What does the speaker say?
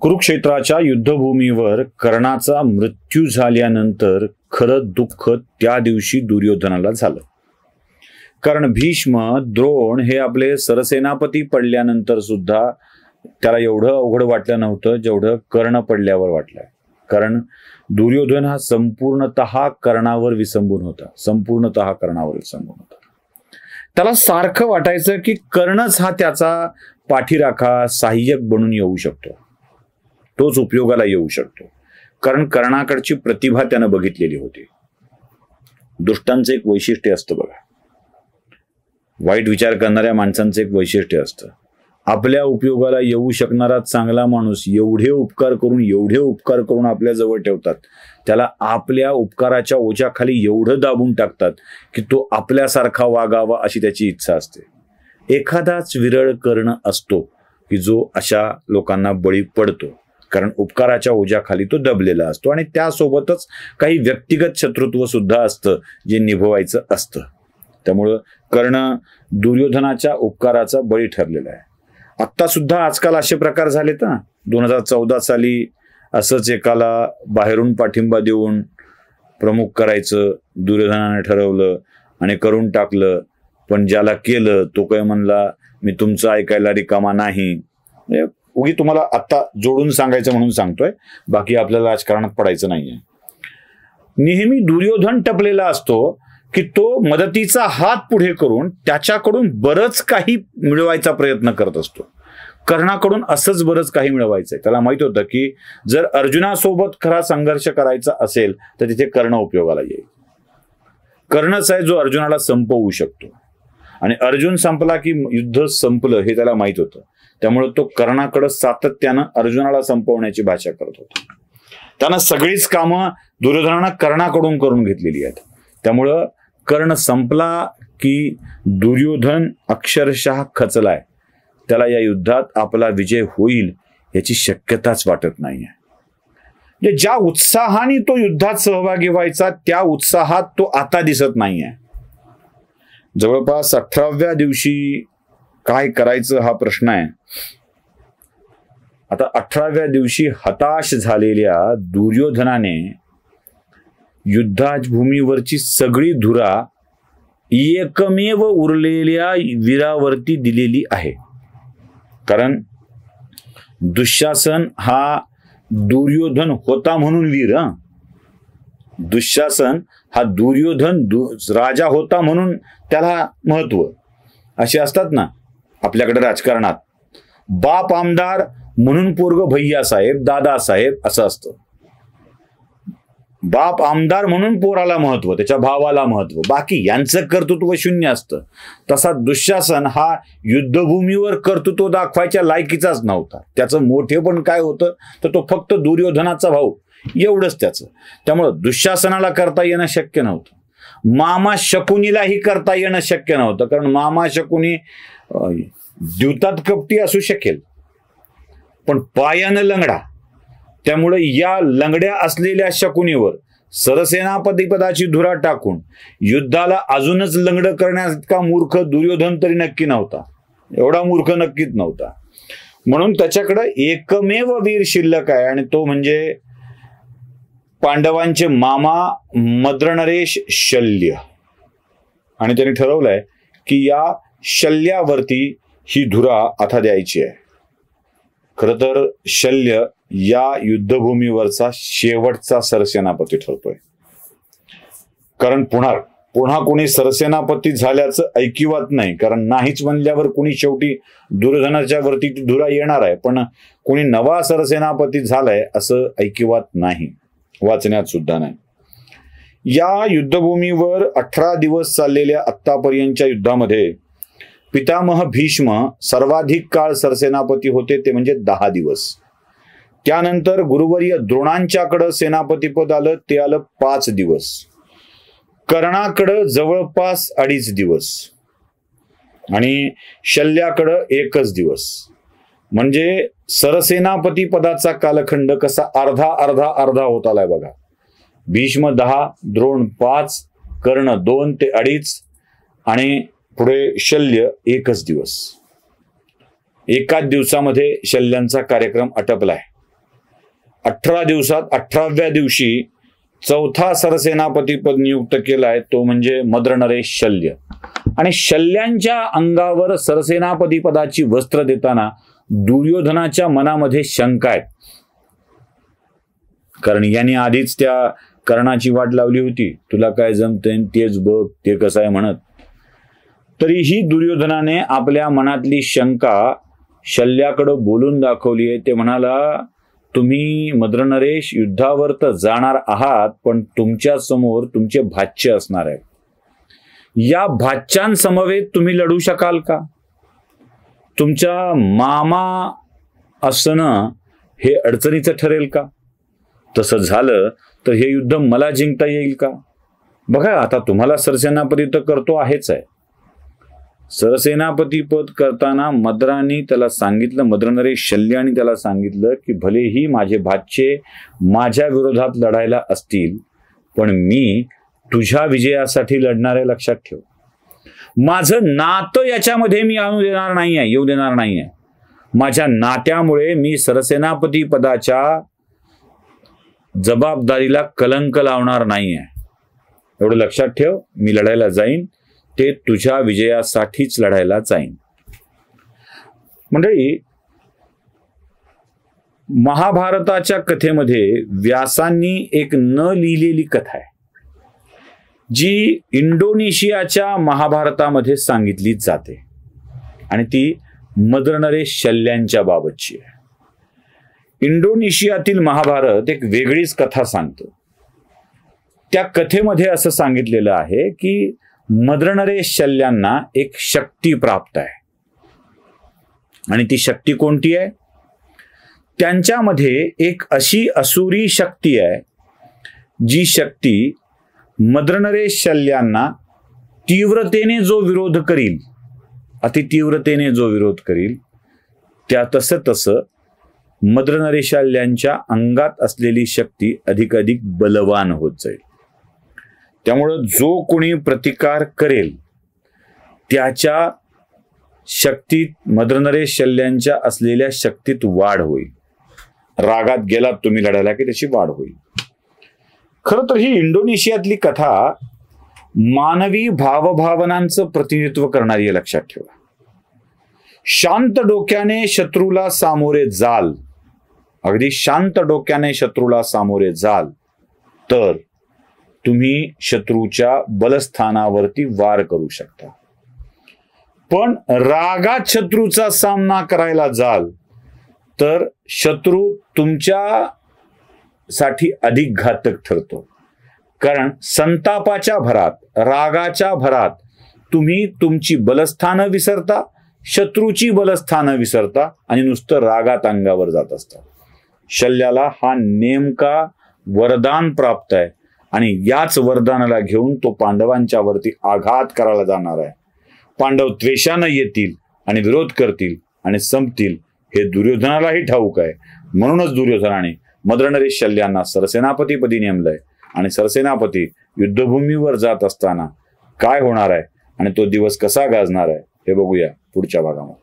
कुरुक्षेत्राच्या युद्धभूमीवर कर्णाचा मृत्यू झाल्यानंतर खरं दुःख त्या दिवशी दुर्योधनाला झालं. कारण भीष्म, द्रोण हे आपले सरसेनापती पडल्यानंतर सुद्धा त्याला एवढं अवघड वाटलं नव्हतं जेवढं कर्ण पडल्यावर वाटलं. कारण दुर्योधन हा संपूर्णतः कर्णावर विसंबून होता. त्याला सारखं वाटायचं की कर्णच हा त्याचा पाठीराखा, सहाय्यक बनून येऊ शकतो, तोच उपयोगाला येऊ शकतो. कारण कर्णाकडची प्रतिभा त्यानं बघितलेली होती. दुष्टांचं एक वैशिष्ट्य असतं बघा, वाईट विचार करणाऱ्या माणसांचं एक वैशिष्ट्य असतं, आपल्या उपयोगाला येऊ शकणारा चांगला माणूस एवढे उपकार करून आपल्या जवळ ठेवतात, त्याला आपल्या उपकाराच्या ओझ्याखाली एवढं दाबून टाकतात की तो आपल्यासारखा वागावा अशी त्याची इच्छा असते. एखादाच विरळ कर्ण असतो की जो अशा लोकांना बळी पडतो, कारण उपकाराच्या ओझ्याखाली तो दबलेला असतो आणि त्यासोबतच काही व्यक्तिगत शत्रुत्व सुद्धा असतं जे निभवायचं असतं. त्यामुळं कर्ण दुर्योधनाच्या उपकाराचा बळी ठरलेला आहे. आत्ता सुद्धा आजकाल असे प्रकार झालेत ना. 2014 साली असंच एकाला बाहेरून पाठिंबा देऊन प्रमुख करायचं दुर्योधनाने ठरवलं आणि करून टाकलं. पण ज्याला केलं तो काय म्हणला, मी तुमचं ऐकायला रिकामा नाही. उगी तुम्हाला आत्ता जोडून सांगायचं म्हणून सांगतोय, बाकी आपल्याला राजकारणात पडायचं नाहीये. नेहमी दुर्योधन टपलेला असतो की तो मदतीचा हात पुढे करून त्याच्याकडून बरंच काही मिळवायचा प्रयत्न करत असतो. कर्णाकडून असंच बरंच काही मिळवायचंय. त्याला माहित होतं की जर अर्जुनासोबत खरा संघर्ष करायचा असेल तर तिथे कर्ण उपयोगाला येईल. कर्णच आहे जो अर्जुनाला संपवू शकतो आणि अर्जुन संपला की युद्ध संपलं हे त्याला माहित होतं. त्यामुळे तो कर्णाकडे सातत्यानं अर्जुनाला संपवण्याची भाषा करत होता. त्यानं सगळीच कामं दुर्योधनानं कर्णाकडून करून घेतलेली आहेत. त्यामुळं कर्ण संपला की दुर्योधन अक्षरशः खचलाय. त्याला या युद्धात आपला विजय होईल याची शक्यताच वाटत नाहीये. ज्या उत्साहाने तो युद्धात सहभागी व्हायचा त्या उत्साहात तो आता दिसत नाहीये. जवळपास 18व्या दिवशी काय करायचं हा प्रश्न आहे. आता 18व्या दिवशी हताश झालेल्या दुर्योधनाने युद्धाभूमीवरची सगळी धुरा एकमेव उरलेल्या वीरावरती दिलेली आहे. कारण दुःशासन हा दुर्योधन होता म्हणून वीर. दुःशासन हा दुर्योधन राजा होता म्हणून त्याला महत्व. असे असतात ना आपल्याकडे राजकारणात, बाप आमदार म्हणून पोरग भैया साहेब, दादा साहेब असं असतं. बाप आमदार म्हणून पोराला महत्व, त्याच्या भावाला महत्व, बाकी यांचं कर्तृत्व शून्य असतं. तसा दुःशासन हा युद्धभूमीवर कर्तृत्व दाखवायच्या लायकीचाच नव्हता. त्याचं मोठेपण काय होतं तर तो फक्त दुर्योधनाचा भाऊ एवढंच त्याचं. त्यामुळं दुःशासनाला करता येणं शक्य नव्हतं. मामा शकुनीलाही करता येणं शक्य नव्हतं. कारण मामा शकुनी द्यूतात कपटी असू शकेल पण पायानं लंगडा. त्यामुळे या लंगड्या असलेल्या शकुनीवर सरसेनापती पदाची धुरा टाकून युद्धाला अजूनच लंगड करण्यास इतका मूर्ख दुर्योधन तरी नक्की नव्हता. एवढा मूर्ख नक्कीच नव्हता. म्हणून त्याच्याकडे एकमेव वीर शिल्लक आहे आणि तो म्हणजे पांडवांचे मामा मद्रनरेश शल्य. आणि त्यांनी ठरवलंय की या शल्यावरती ही धुरा आता द्यायची आहे. खर तर शल्य या युद्धभूमीवरचा शेवटचा सरसेनापती ठरतोय. कारण पुन्हा कोणी सरसेनापती झाल्याचं ऐकिवात नाही. कारण नाहीच म्हणल्यावर कोणी शेवटी दुर्योधनाच्या वरती ती धुरा येणार आहे, पण कोणी नवा सरसेनापती झालाय असं ऐकिवात नाही, वाचण्यात सुद्धा नाही. या युद्धभूमीवर 18 दिवस चाललेल्या आत्तापर्यंतच्या युद्धामध्ये पितामह भीष्म सर्वाधिक काळ सरसेनापती होते, ते म्हणजे 10 दिवस. त्यानंतर गुरुवर्य द्रोणांच्याकडं सेनापतीपद आलं, ते आलं 5 दिवस. कर्णाकडं जवळपास 2.5 दिवस आणि शल्याकडं 1 दिवस. म्हणजे सरसेनापती पदाचा कालखंड कसा अर्धा होत आलाय बघा. भीष्म 10, द्रोण 5, कर्ण 2 ते 2.5 आणि पुढे शल्य 1 दिवस. एकाच दिवसामध्ये शल्यांचा कार्यक्रम आटपलाय. 18 दिवसात 18व्या दिवशी चौथा सरसेनापती पद नियुक्त केलाय, तो म्हणजे मद्रनरेश शल्य. आणि शल्यांच्या अंगावर सरसेनापती पदाची वस्त्र देताना दुर्योधनाच्या मनामध्ये शंका आहे, कारण यांनी आधीच त्या कर्णाची वाट लावली होती, तुला काय जमतंय तेच बघ, ते कसं आहे म्हणत. तरीही दुर्योधनाने आपल्या मनातली शंका शल्याकडे बोलून दाखवली आहे. ते म्हणाला, तुम्ही मद्रनरेश युद्धावर तर जाणार आहात, पण तुमच्या समोर तुमचे भाच्य असणार आहेत. या भाच्यांसमवेत तुम्ही लढू शकाल का? तुमच्या मामा असणं हे अडचणीचं ठरेल का? तसं झालं तर हे युद्ध मला जिंकता येईल का? बघा, आता तुम्हाला सरसेनापती तर करतो आहेच आहे. सरसेनापती पद करताना मद्रांनी त्याला सांगितलं, मद्रनरेश शल्याने त्याला सांगितलं की भलेही माझे भाचे माझ्या विरोधात लढायला असतील, पण मी तुझ्या विजयासाठी लढणारे लक्षात ठेव. माझं नातं याच्यामध्ये मी येऊ देणार नाहीये. माझ्या नात्यामुळे मी सरसेनापती पदाच्या जबाबदारीला कलंक लावणार नाहीये. एवढं लक्षात ठेव. मी लढायला जाईन ते तुझ्या विजयासाठीच लढायला जाईन. मंडळी, महाभारताच्या कथेमध्ये व्यासांनी एक न लिहिलेली कथा आहे, जी इंडोनेशियाच्या महाभारतामध्ये सांगितली जाते, आणि ती मद्रनरेश शल्यांच्या बाबतची आहे. इंडोनेशियातील महाभारत एक वेगळीच कथा सांगतो. त्या कथेमध्ये असं सांगितलेलं आहे की मद्रनरेश शल्यांना एक शक्ती प्राप्त आहे, आणि ती शक्ती कोणती आहे? त्यांच्यामध्ये एक अशी असुरी शक्ती आहे, जी शक्ती मद्रनरेश शल्यांना तीव्रतेने जो विरोध करील, अति तीव्रतेने जो विरोध करील, त्या तसं मद्रनरेश शल्यांच्या अंगात असलेली शक्ती अधिकाधिक बलवान होत जाईल. त्यामुळं जो कोणी प्रतिकार करेल त्याच्या शक्तीत, मद्रनरेश शल्यांच्या असलेल्या शक्तीत वाढ होईल. रागात गेलात तुम्ही लढायला की त्याची वाढ होईल. खरं तर ही इंडोनेशियातली कथा मानवी भावभावनांचं प्रतिनिधित्व करणारी आहे, लक्षात ठेवा. शांत डोक्याने शत्रूला सामोरे जाल, अगदी शांत डोक्याने शत्रूला सामोरे जाल, तर तुम्ही शत्रूच्या बलस्थानावरती वार करू शकता. पण रागात शत्रूचा सामना करायला जाल तर शत्रू तुमच्यासाठी अधिक घातक ठरतो. कारण संतापाच्या भरात, रागाच्या भरात तुम्ही तुमची बलस्थानं विसरता, शत्रूची बलस्थानं विसरता, आणि नुसतं रागात अंगावर जात असता. शल्याला हा नेमका वरदान प्राप्त आहे, आणि याच वरदानाला घेऊन तो पांडवांच्या वरती आघात करायला जाणार आहे. पांडव त्वेषानं येतील आणि विरोध करतील आणि संपतील, हे दुर्योधनालाही ठाऊक आहे. म्हणूनच दुर्योधनाने मद्रनरेश शल्यांना सरसेनापतीपदी नेमलंय. आणि सरसेनापती युद्धभूमीवर जात असताना काय होणार आहे आणि तो दिवस कसा गाजणार आहे हे बघूया पुढच्या भागामध्ये.